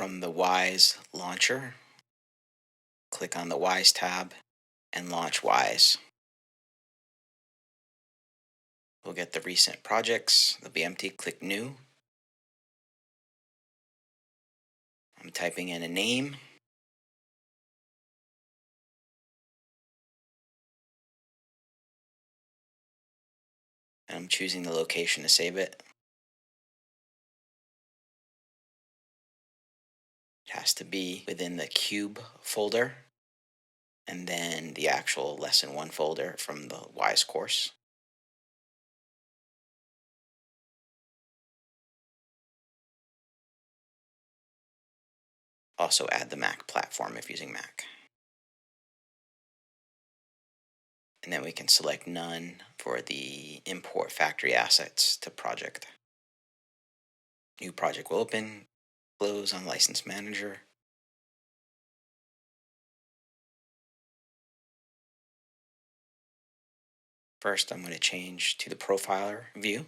From the Wwise launcher, click on the Wwise tab and launch Wwise. We'll get the recent projects. They'll be empty. Click New. I'm typing in a name. And I'm choosing the location to save it. It has to be within the cube folder and then the actual lesson 1 folder from the Wwise course. Also add the Mac platform if using Mac. And then we can select none for the import factory assets to project. New project will open, close on License Manager. First, I'm going to change to the profiler view.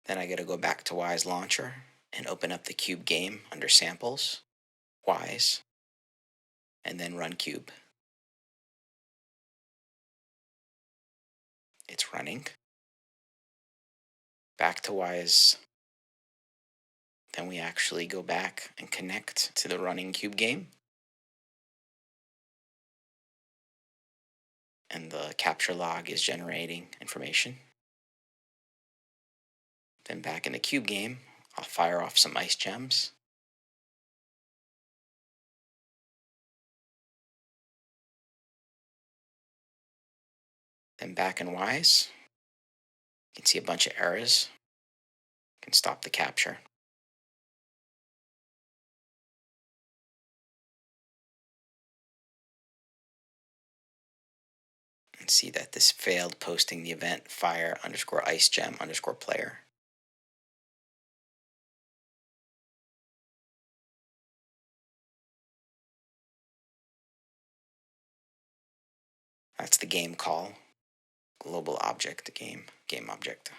Then I got to go back to Wwise Launcher and open up the Cube game under Samples, Wwise, and then run Cube. It's running. Back to Wwise. Then we actually go back and connect to the running Cube game. And the capture log is generating information. Then back in the Cube game, I'll fire off some ice gems. Then back in Wwise, you can see a bunch of errors. You can stop the capture. And see that this failed posting the event fire_icegem_player. That's the game call, global object, game object.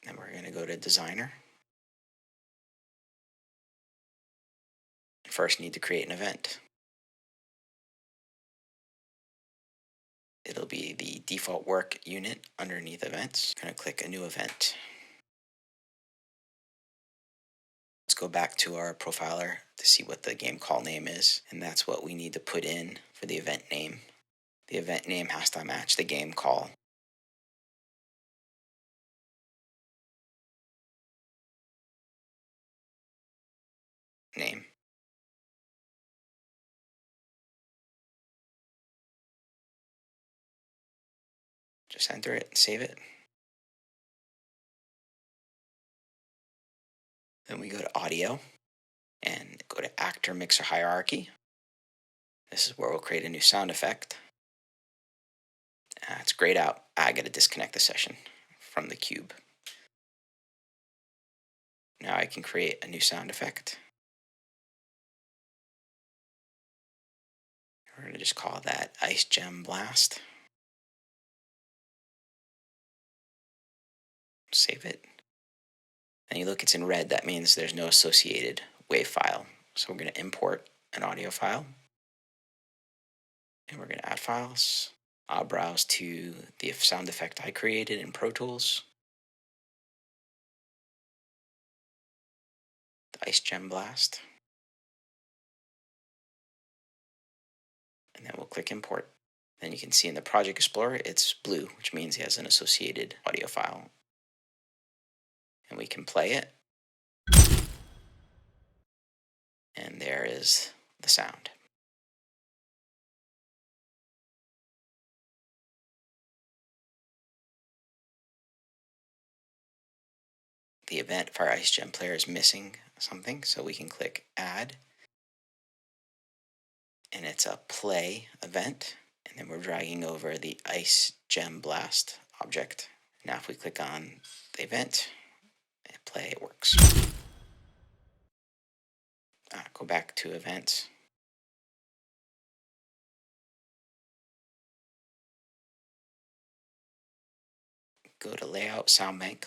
Then we're going to go to Designer. First, need to create an event. It'll be the default work unit underneath events. I'm going to click a new event. Let's go back to our profiler to see what the game call name is, and that's what we need to put in for the event name. The event name has to match the game call. Name. Just enter it and save it. Then we go to Audio and go to Actor Mixer Hierarchy. This is where we'll create a new sound effect. It's grayed out. I got to disconnect the session from the cube. Now I can create a new sound effect. We're going to just call that Gem Blast. Save it. And you look, it's in red. That means there's no associated wave file. So we're going to import an audio file. And we're going to add files. I'll browse to the sound effect I created in Pro Tools. The Gem Blast. And then we'll click Import. Then you can see in the Project Explorer, it's blue, which means it has an associated audio file. And we can play it. And there is the sound. The event for our Gem player is missing something, so we can click Add. And it's a play event. And then we're dragging over the Gem Blast object. Now if we click on the event, play, it works. Go back to events. go to Layout, Sound Bank,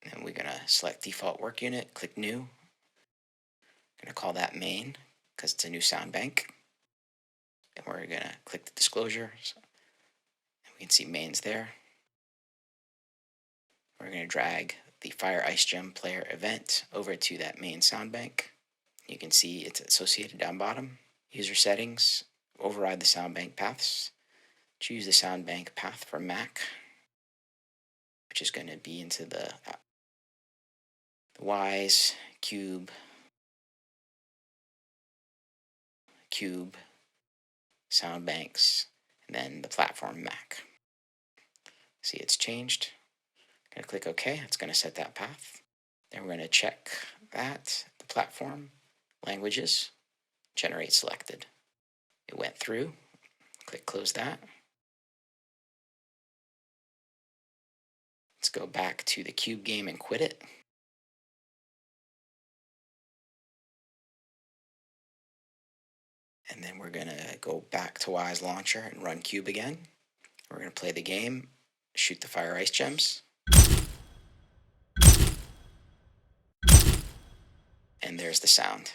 and we're going to select Default Work Unit, click New. I'm going to call that Main because it's a new sound bank. And we're going to click the disclosures. And we can see Main's there. We're going to drag the Fire Ice Gem player event over to that main sound bank. You can see it's associated down bottom. User settings, override the sound bank paths. Choose the sound bank path for Mac, which is going to be into the Wwise, Cube, sound banks, and then the platform Mac. See, it's changed. I'm going to click OK. It's going to set that path. Then we're going to check that, the platform, languages, generate selected. It went through. Click close that. Let's go back to the Cube game and quit it. And then we're going to go back to Wwise Launcher and run Cube again. We're going to play the game, shoot the Fire Ice Gems. And there's the sound.